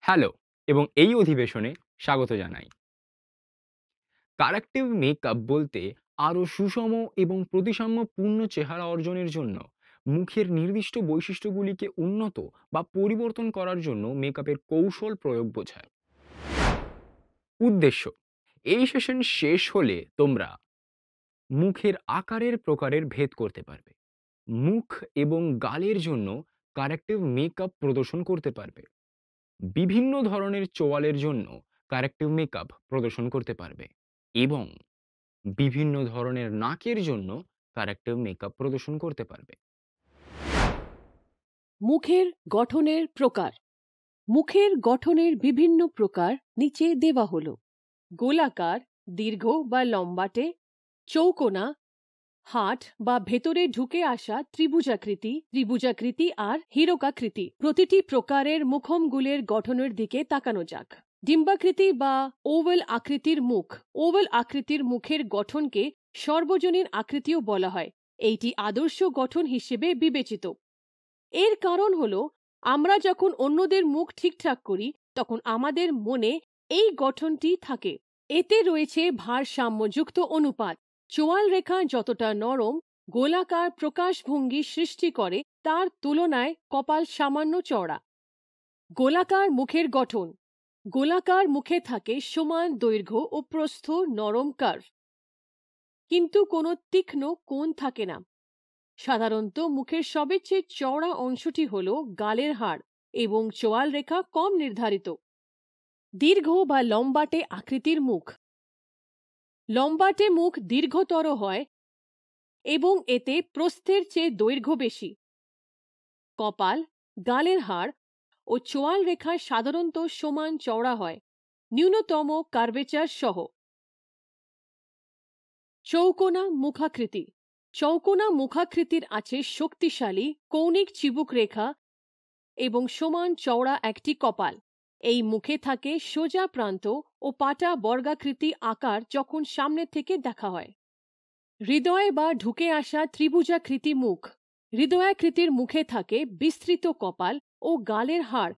Hello এবং এই অধিবেশনে স্বাগত জানাই। কারেক্টিভ মেকআপ বলতে আরও সুষম এবং প্রতিসাম্যপূর্ণ চেহারা অর্জনের জন্য মুখের নির্দিষ্ট বৈশিষ্ট্যগুলিকে উন্নত বা পরিবর্তন করার জন্য মেকআপের কৌশল প্রয়োগ বোঝায়। উদ্দেশ্য: এই সেশন শেষ হলে তোমরা মুখের আকারের প্রকারের ভেদ করতে পারবে, মুখ এবং গালের জন্য কারেক্টিভ মেকআপ প্রদর্শন করতে পারবে, বিভিন্ন ধরনের চোয়ালের জন্য কারেক্টিভ মেকআপ প্রদর্শন করতে পারবে এবং বিভিন্ন ধরনের নাকের জন্য কারেক্টিভ মেকআপ প্রদর্শন করতে পারবে। মুখের গঠনের প্রকার। মুখের গঠনের বিভিন্ন প্রকার নিচে দেওয়া হলো: গোলাকার, দীর্ঘ বা লম্বাটে, চৌকোনা, হাট বা ভেতরে ঢুকে আসা ত্রিভুজাকৃতি আর হীরকাকৃতি। প্রতিটি প্রকারের মুখমগুলের গঠনের দিকে তাকানো যাক। ডিম্বাকৃতি বা ওভাল আকৃতির মুখ। ওভাল আকৃতির মুখের গঠনকে সর্বজনীন আকৃতিও বলা হয়। এইটি আদর্শ গঠন হিসেবে বিবেচিত। এর কারণ হলো, আমরা যখন অন্যদের মুখ ঠিকঠাক করি তখন আমাদের মনে এই গঠনটি থাকে। এতে রয়েছে ভারসাম্যযুক্ত অনুপাত। চোয়াল রেখা যতটা নরম গোলাকার প্রকাশভঙ্গি সৃষ্টি করে তার তুলনায় কপাল সামান্য চওড়া। গোলাকার মুখের গঠন। গোলাকার মুখে থাকে সমান দৈর্ঘ্য ও প্রস্থ নরম কার্ভ, কিন্তু কোনো তীক্ষ্ণ কোণ থাকে না। সাধারণত মুখের সবচেয়ে চওড়া অংশটি হল গালের হাড় এবং চোয়াল রেখা কম নির্ধারিত। দীর্ঘ বা লম্বাটে আকৃতির মুখ। লম্বাটে মুখ দীর্ঘতর হয় এবং এতে প্রস্থের চেয়ে দৈর্ঘ্য বেশি। কপাল, গালের হাড় ও চোয়াল রেখা সাধারণত সমান চওড়া হয়, ন্যূনতম কার্ভেচার সহ। চৌকোনা মুখাকৃতি। চৌকোনা মুখাকৃতির আছে শক্তিশালী কৌণিক চিবুক রেখা এবং সমান চওড়া একটি কপাল। এই মুখে থাকে সোজা প্রান্ত ও পাটা বর্গাকৃতি আকার যখন সামনে থেকে দেখা হয়। হৃদয় বা ঢুকে আসা ত্রিভুজাকৃতি মুখ। হৃদয়াকৃতির মুখে থাকে বিস্তৃত কপাল ও গালের হাড়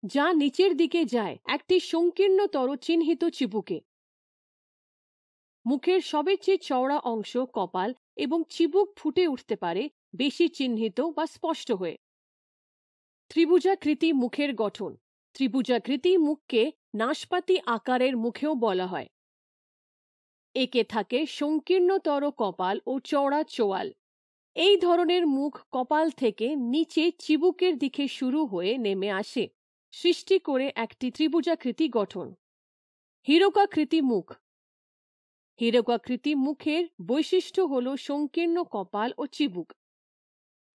যা নিচের দিকে যায় একটি সংকীর্ণতর চিহ্নিত চিবুকে। মুখের সবচেয়ে চওড়া অংশ কপাল এবং চিবুক ফুটে উঠতে পারে বেশি চিহ্নিত বা স্পষ্ট হয়ে। ত্রিভুজাকৃতি মুখের গঠন। ত্রিভুজাকৃতি মুখকে নাশপাতি আকারের মুখেও বলা হয়। একে থাকে সংকীর্ণতর কপাল ও চওড়া চোয়াল। এই ধরনের মুখ কপাল থেকে নিচে চিবুকের দিকে শুরু হয়ে নেমে আসে, সৃষ্টি করে একটি ত্রিভুজাকৃতি গঠন। হীরকাকৃতি মুখ। হীরকাকৃতি মুখের বৈশিষ্ট্য হল সংকীর্ণ কপাল ও চিবুক।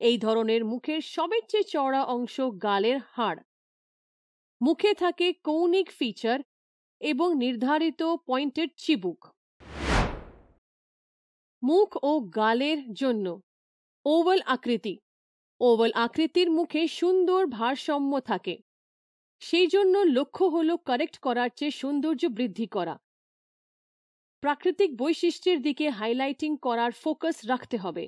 এই ধরনের মুখের সবচেয়ে চওড়া অংশ গালের হাড়। মুখে থাকে কৌণিক ফিচার এবং নির্ধারিত পয়েন্টেড চিবুক। মুখ ও গালের জন্য ওভাল আকৃতি। ওভাল আকৃতির মুখে সুন্দর ভারসাম্য থাকে, সেই জন্য লক্ষ্য হল কারেক্ট করার চেয়ে সৌন্দর্য বৃদ্ধি করা। প্রাকৃতিক বৈশিষ্ট্যের দিকে হাইলাইটিং করার ফোকাস রাখতে হবে।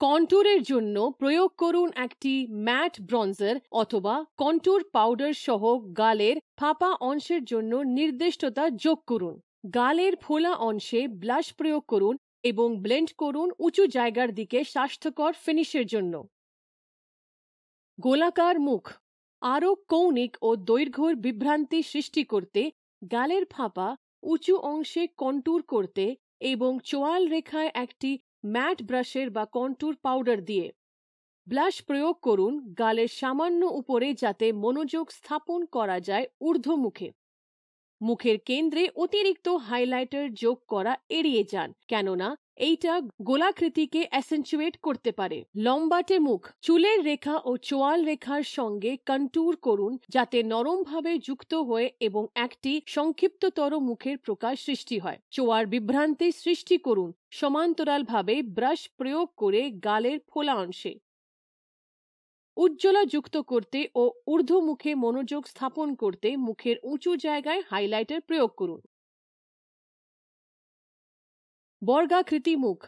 কন্ট্যুরের জন্য প্রয়োগ করুন একটি ম্যাট ব্রঞ্জার অথবা কন্ট্যুর পাউডার সহ গালের ফাঁপা অংশের জন্য নির্দিষ্টতা যোগ করুন। গালের ফোলা অংশে ব্লাশ প্রয়োগ করুন এবং ব্লেন্ড করুন উঁচু জায়গার দিকে স্বাস্থ্যকর ফিনিশের জন্য। গোলাকার মুখ। আরও কৌণিক ও দৈর্ঘ্যের বিভ্রান্তি সৃষ্টি করতে গালের ফাঁপা উঁচু অংশে কন্ট্যুর করতে এবং চোয়াল রেখায় একটি ম্যাট ব্রাশের বা কন্ট্যুর পাউডার দিয়ে ব্লাশ প্রয়োগ করুন গালের সামান্য উপরে, যাতে মনোযোগ স্থাপন করা যায় ঊর্ধ্বমুখে। মুখের কেন্দ্রে অতিরিক্ত হাইলাইটার যোগ করা এড়িয়ে যান, কেননা এইটা গোলাকৃতিকে অ্যাসেন্চুয়েট করতে পারে। লম্বাটে মুখ। চুলের রেখা ও চোয়াল রেখার সঙ্গে কন্ট্যুর করুন যাতে নরমভাবে যুক্ত হয়ে এবং একটি সংক্ষিপ্ততর মুখের প্রকাশ সৃষ্টি হয়। চোয়ার বিভ্রান্তি সৃষ্টি করুন সমান্তরালভাবে ব্রাশ প্রয়োগ করে গালের ফোলা অংশে। উজ্জ্বলা যুক্ত করতে ও ঊর্ধ্বমুখে মনোযোগ স্থাপন করতে মুখের উঁচু জায়গায় হাইলাইটার প্রয়োগ করুন। বর্গাকৃতি মুখ।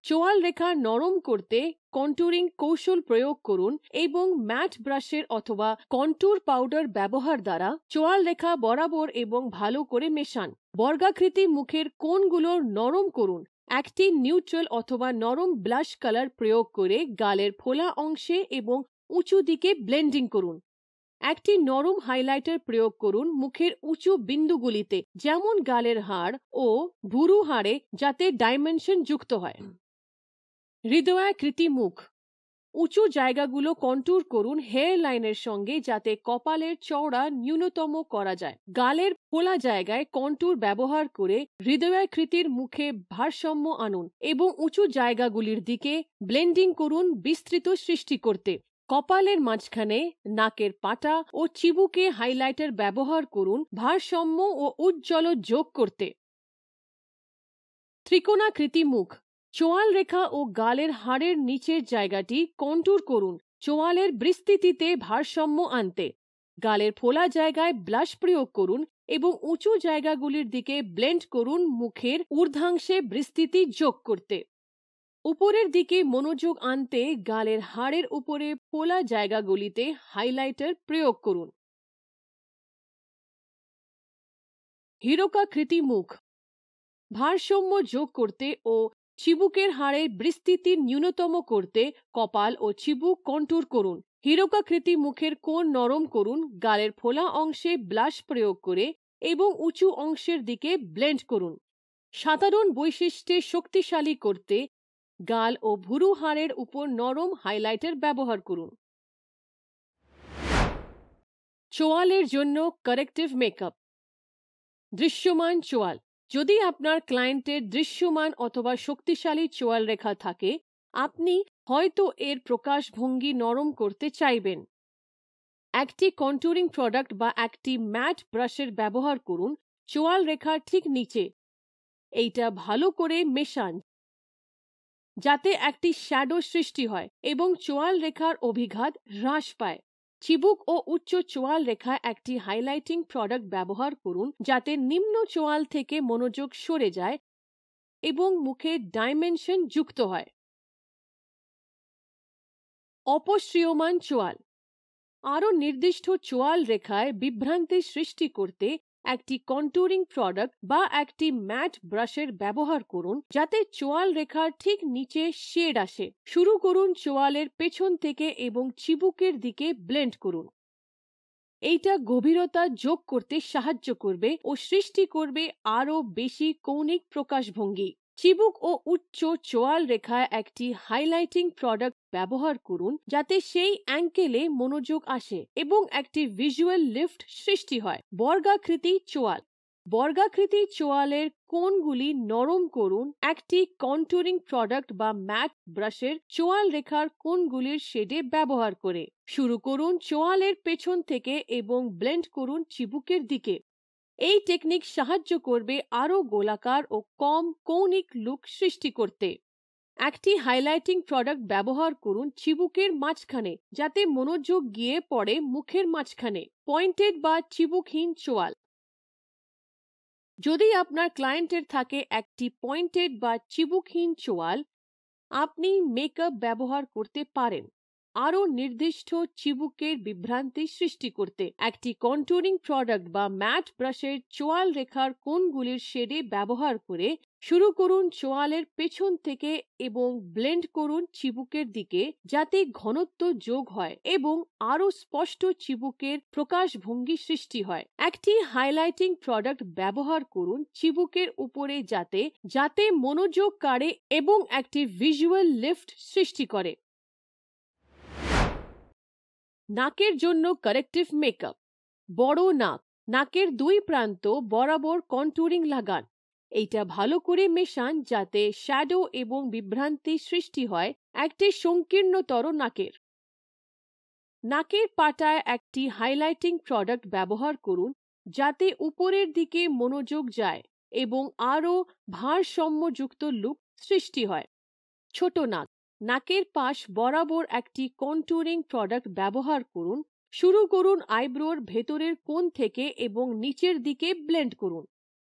চোয়াল রেখা নরম করতে কন্টুরিং কৌশল প্রয়োগ করুন এবং ম্যাট ব্রাশের অথবা কন্টুর পাউডার ব্যবহার দ্বারা চোয়াল রেখা বরাবর এবং ভালো করে মেশান। বর্গাকৃতি মুখের কোণগুলো নরম করুন। একটি নিউট্রাল অথবা নরম ব্লাশ কালার প্রয়োগ করে গালের ফোলা অংশে এবং উঁচু দিকে ব্লেন্ডিং করুন। একটি নরম হাইলাইটার প্রয়োগ করুন মুখের উঁচু বিন্দুগুলিতে, যেমন গালের হাড় ও ভুরু হাড়ে, যাতে ডাইমেনশন যুক্ত হয়। হৃদয়াকৃতি মুখ, উঁচু জায়গাগুলো কন্ট্যুর করুন হেয়ার লাইনের সঙ্গে, যাতে কপালের চওড়া ন্যূনতম করা যায়। গালের ফোলা জায়গায় কন্ট্যুর ব্যবহার করে হৃদয়াকৃতির মুখে ভারসাম্য আনুন এবং উঁচু জায়গাগুলির দিকে ব্লেন্ডিং করুন বিস্তৃত সৃষ্টি করতে। কপালের মাঝখানে, নাকের পাটা ও চিবুকে হাইলাইটার ব্যবহার করুন ভারসাম্য ও উজ্জ্বল যোগ করতে। ত্রিকোণাকৃতি মুখ, চোয়াল রেখা ও গালের হাড়ের নিচের জায়গাটি কন্ট্যুর করুন চোয়ালের বিস্তৃতিতে ভারসাম্য আনতে। গালের ফোলা জায়গায় ব্লাশ প্রয়োগ করুন এবং উঁচু জায়গাগুলির দিকে ব্লেন্ড করুন মুখের ঊর্ধ্বাংশে বিস্তৃতি যোগ করতে। উপরের দিকে মনোযোগ আনতে গালের হাড়ের উপরে ফোলা জায়গাগুলিতে হাইলাইটার প্রয়োগ করুন। হীরকাকৃতি মুখ, ভারসাম্য যোগ করতে ও চিবুকের হাড়ের বিস্তৃতি ন্যূনতম করতে কপাল ও চিবুক কন্ট্যুর করুন। হীরকাকৃতি মুখের কোণ নরম করুন গালের ফোলা অংশে ব্লাশ প্রয়োগ করে এবং উঁচু অংশের দিকে ব্লেন্ড করুন। সাধারণ বৈশিষ্ট্যে শক্তিশালী করতে গাল ও ভুরু হাড়ের উপর নরম হাইলাইটার ব্যবহার করুন। চোয়ালের জন্য কারেক্টিভ মেকআপ। দৃশ্যমান চোয়াল, যদি আপনার ক্লায়েন্টের দৃশ্যমান অথবা শক্তিশালী চোয়াল রেখা থাকে, আপনি হয়তো এর প্রকাশভঙ্গি নরম করতে চাইবেন। একটি কন্ট্যুরিং প্রোডাক্ট বা একটি ম্যাট ব্রাশের ব্যবহার করুন চোয়াল রেখার ঠিক নিচে। এইটা ভালো করে মেশান যাতে একটি শ্যাডো সৃষ্টি হয় এবং চোয়াল রেখার অভিঘাত হ্রাস পায়। চিবুক ও উচ্চ চোয়াল রেখায় একটি হাইলাইটিং প্রোডাক্ট ব্যবহার করুন যাতে নিম্ন চোয়াল থেকে মনোযোগ সরে যায় এবং মুখে ডাইমেনশন যুক্ত হয়। অপসৃয়মান চোয়াল, আরও নির্দিষ্ট চোয়াল রেখায় বিভ্রান্তি সৃষ্টি করতে একটি কন্ট্যুরিং প্রোডাক্ট বা একটি ম্যাট ব্রাশের ব্যবহার করুন যাতে চোয়াল রেখার ঠিক নিচে শেড আসে। শুরু করুন চোয়ালের পেছন থেকে এবং চিবুকের দিকে ব্লেন্ড করুন। এইটা গভীরতা যোগ করতে সাহায্য করবে ও সৃষ্টি করবে আরও বেশি কৌণিক প্রকাশভঙ্গি। চিবুক ও উচ্চ চোয়াল রেখায় একটি হাইলাইটিং প্রোডাক্ট ব্যবহার করুন যাতে সেই অ্যাঙ্কেলে মনোযোগ আসে এবং একটি ভিজুয়াল লিফট সৃষ্টি হয়। বর্গাকৃতি চোয়াল, বর্গাকৃতি চোয়ালের কোণগুলি নরম করুন একটি কন্ট্যুরিং প্রোডাক্ট বা ম্যাট ব্রাশের চোয়াল রেখার কোণগুলির শেডে ব্যবহার করে। শুরু করুন চোয়ালের পেছন থেকে এবং ব্লেন্ড করুন চিবুকের দিকে। এই টেকনিক সাহায্য করবে আরও গোলাকার ও কম কৌণিক লুক সৃষ্টি করতে। একটি হাইলাইটিং প্রোডাক্ট ব্যবহার করুন চিবুকের মাঝখানে যাতে মনোযোগ গিয়ে পড়ে মুখের মাঝখানে। পয়েন্টেড বা চিবুকহীন চোয়াল, যদি আপনার ক্লায়েন্টের থাকে একটি পয়েন্টেড বা চিবুকহীন চোয়াল, আপনি মেকআপ ব্যবহার করতে পারেন আরও নির্দিষ্ট চিবুকের বিভ্রান্তি সৃষ্টি করতে। একটি কন্ট্যুরিং প্রোডাক্ট বা ম্যাট ব্রাশের চোয়াল রেখার কোণগুলির শেডে ব্যবহার করে শুরু করুন চোয়ালের পেছন থেকে এবং ব্লেন্ড করুন চিবুকের দিকে যাতে ঘনত্ব যোগ হয় এবং আরও স্পষ্ট চিবুকের প্রকাশভঙ্গি সৃষ্টি হয়। একটি হাইলাইটিং প্রোডাক্ট ব্যবহার করুন চিবুকের উপরে যাতে মনোযোগ কাড়ে এবং একটি ভিজুয়াল লিফট সৃষ্টি করে। নাকের জন্য কারেক্টিভ মেকআপ। বড় নাক, নাকের দুই প্রান্ত বরাবর কন্ট্যুরিং লাগান। এইটা ভালো করে মেশান যাতে শ্যাডো এবং বিভ্রান্তি সৃষ্টি হয় একটি সংকীর্ণতর নাকের। নাকের পাটায় একটি হাইলাইটিং প্রোডাক্ট ব্যবহার করুন যাতে উপরের দিকে মনোযোগ যায় এবং আরও ভারসাম্যযুক্ত লুক সৃষ্টি হয়। ছোট নাক, নাকের পাশ বরাবর একটি কন্ট্যুরিং প্রোডাক্ট ব্যবহার করুন। শুরু করুন আইব্রোর ভেতরের কোণ থেকে এবং নিচের দিকে ব্লেন্ড করুন।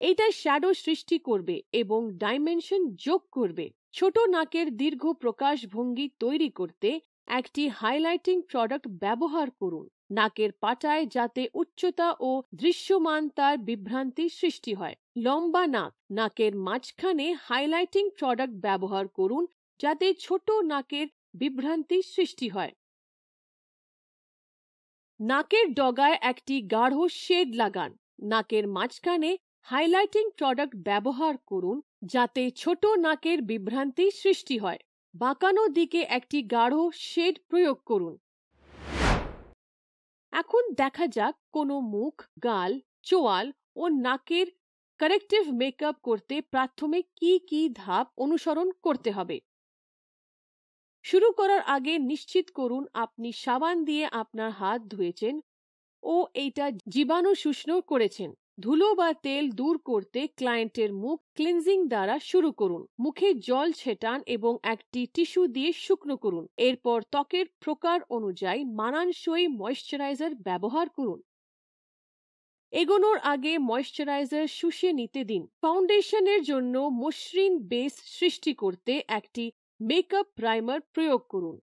এটা শ্যাডো সৃষ্টি করবে এবং ডাইমেনশন যোগ করবে। ছোট নাকের দীর্ঘ প্রকাশভঙ্গি তৈরি করতে একটি হাইলাইটিং প্রোডাক্ট ব্যবহার করুন নাকের পাটায়, যাতে উচ্চতা ও দৃশ্যমানতার বিভ্রান্তি সৃষ্টি হয়। লম্বা নাক, নাকের মাঝখানে হাইলাইটিং প্রোডাক্ট ব্যবহার করুন যাতে ছোট নাকের বিভ্রান্তি সৃষ্টি হয়। নাকের ডগায় একটি গাঢ় শেড লাগান। নাকের মাঝখানে হাইলাইটিং প্রোডাক্ট ব্যবহার করুন যাতে ছোট নাকের বিভ্রান্তি সৃষ্টি হয়। বাঁকানো দিকে একটি গাঢ় শেড প্রয়োগ করুন। এখন দেখা যাক কোনো মুখ, গাল, চোয়াল ও নাকের কারেক্টিভ মেকআপ করতে প্রাথমিক কি কি ধাপ অনুসরণ করতে হবে। শুরু করার আগে নিশ্চিত করুন আপনি সাবান দিয়ে আপনার হাত ধুয়েছেন ও এইটা জীবাণু শোষণ করেছেন। ধুলো বা তেল দূর করতে ক্লায়েন্টের মুখ ক্লিনজিং দ্বারা শুরু করুন। মুখে জল ছেটান এবং একটি টিস্যু দিয়ে শুকনো করুন। এরপর ত্বকের প্রকার অনুযায়ী মানানসই ময়েশ্চারাইজার ব্যবহার করুন। এগোনোর আগে ময়েশ্চারাইজার শুষে নিতে দিন। ফাউন্ডেশনের জন্য মসৃণ বেস সৃষ্টি করতে একটি মেকআপ প্রাইমার প্রয়োগ করুন।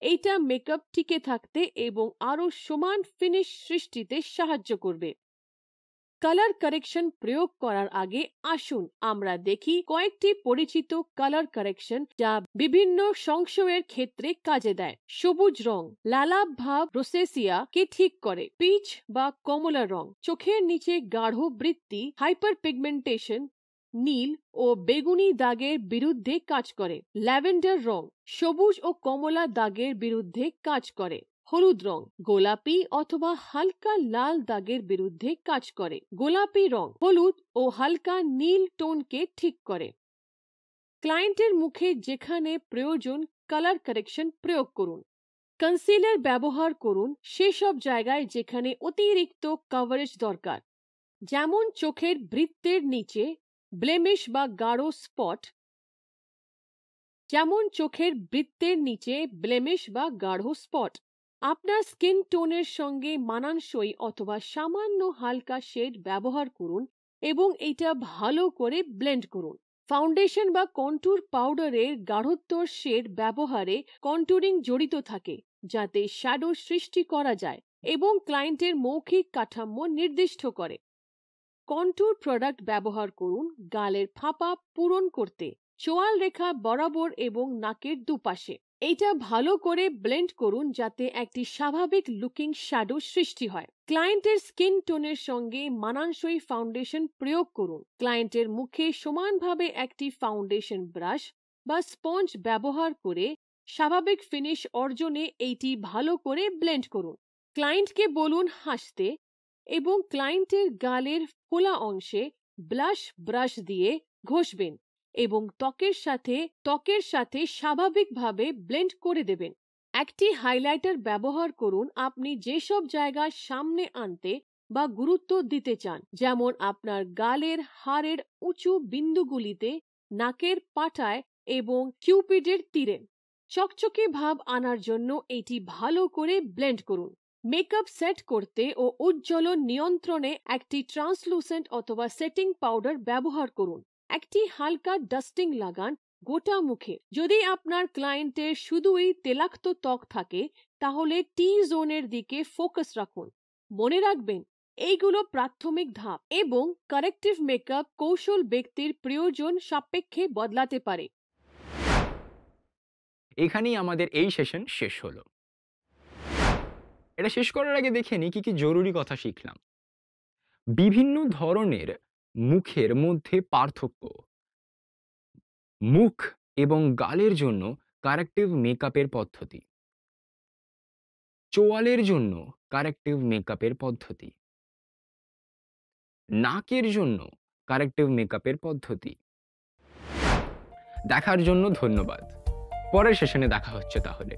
এইটা মেকআপ টিকে থাকতে এবং আরো সমান ফিনিশ সৃষ্টিতে সাহায্য করবে। কালার কারেকশন প্রয়োগ করার আগে আসুন আমরা দেখি কয়েকটি পরিচিত কালার কারেকশন যা বিভিন্ন সংশয়ের ক্ষেত্রে কাজে দেয়। সবুজ রং লালাভ ভাব রোসেসিয়া কে ঠিক করে। পিচ বা কমলা রং চোখের নিচে গাঢ় বৃত্তি হাইপার পিগমেন্টেশন, নীল ও বেগুনি দাগের বিরুদ্ধে কাজ করে। ল্যাভেন্ডার রং সবুজ ও কমলা দাগের বিরুদ্ধে কাজ করে। হলুদ রং গোলাপি অথবা হালকা লাল দাগের বিরুদ্ধে কাজ করে। গোলাপি রং হলুদ ও হালকা নীল টোনকে ঠিক করে। ক্লায়েন্টের মুখে যেখানে প্রয়োজন কালার কারেকশন প্রয়োগ করুন। কনসিলার ব্যবহার করুন সেসব জায়গায় যেখানে অতিরিক্ত কভারেজ দরকার, যেমন চোখের বৃত্তের নিচে ব্লেমিশ বা গাঢ় স্পট। আপনার স্কিন টোনের সঙ্গে মানানসই অথবা সামান্য হালকা শেড ব্যবহার করুন এবং এটা ভালো করে ব্লেন্ড করুন। ফাউন্ডেশন বা কন্ট্যুর পাউডারের গাঢ়ত্বর শেড ব্যবহারে কন্ট্যুরিং জড়িত থাকে যাতে শ্যাডো সৃষ্টি করা যায় এবং ক্লায়েন্টের মৌখিক কাঠামো নির্দিষ্ট করে। কন্ট্যুর প্রোডাক্ট ব্যবহার করুন গালের ফাঁপা পূরণ করতে, চোয়াল রেখা বরাবর এবং নাকের দুপাশে। এইটা ভালো করে ব্লেন্ড করুন যাতে একটি স্বাভাবিক লুকিং শ্যাডো সৃষ্টি হয়। ক্লায়েন্টের স্কিন টোনের সঙ্গে মানানসই ফাউন্ডেশন প্রয়োগ করুন। ক্লায়েন্টের মুখে সমানভাবে একটি ফাউন্ডেশন ব্রাশ বা স্পঞ্জ ব্যবহার করে স্বাভাবিক ফিনিশ অর্জনে এইটি ভালো করে ব্লেন্ড করুন। ক্লায়েন্টকে বলুন হাসতে এবং ক্লায়েন্টের গালের ফোলা অংশে ব্লাশ ব্রাশ দিয়ে ঘষবেন এবং ত্বকের সাথে স্বাভাবিকভাবে ব্লেন্ড করে দেবেন। একটি হাইলাইটার ব্যবহার করুন আপনি যেসব জায়গা সামনে আনতে বা গুরুত্ব দিতে চান, যেমন আপনার গালের হাড়ের উঁচু বিন্দুগুলিতে, নাকের পাটায় এবং কিউপিডের তীরে। চকচকে ভাব আনার জন্য এটি ভালো করে ব্লেন্ড করুন। মেকআপ সেট করতে ও উজ্জ্বলন নিয়ন্ত্রণে একটি ট্রান্সলুসেন্ট অথবা সেটিং পাউডার ব্যবহার করুন। একটি হালকা ডাস্টিং লাগান গোটা মুখে। যদি আপনার ক্লায়েন্টের শুধুই তেলাক্ত ত্বক থাকে তাহলে টি জোনের দিকে ফোকাস রাখুন। মনে রাখবেন এইগুলো প্রাথমিক ধাপ এবং কারেক্টিভ মেকআপ কৌশল ব্যক্তির প্রয়োজন সাপেক্ষে বদলাতে পারে। এখানেই আমাদের এই সেশন শেষ হলো। এটা শেষ করার আগে দেখে নিই কি কি জরুরি কথা শিখলাম। বিভিন্ন ধরনের মুখের মধ্যে পার্থক্য। মুখ এবং গালের জন্য কারেক্টিভ মেকআপের পদ্ধতি, চোয়ালের জন্য কারেক্টিভ মেকআপের পদ্ধতি, নাকের জন্য কারেক্টিভ মেকআপের পদ্ধতি। দেখার জন্য ধন্যবাদ। পরের সেশনে দেখা হচ্ছে তাহলে।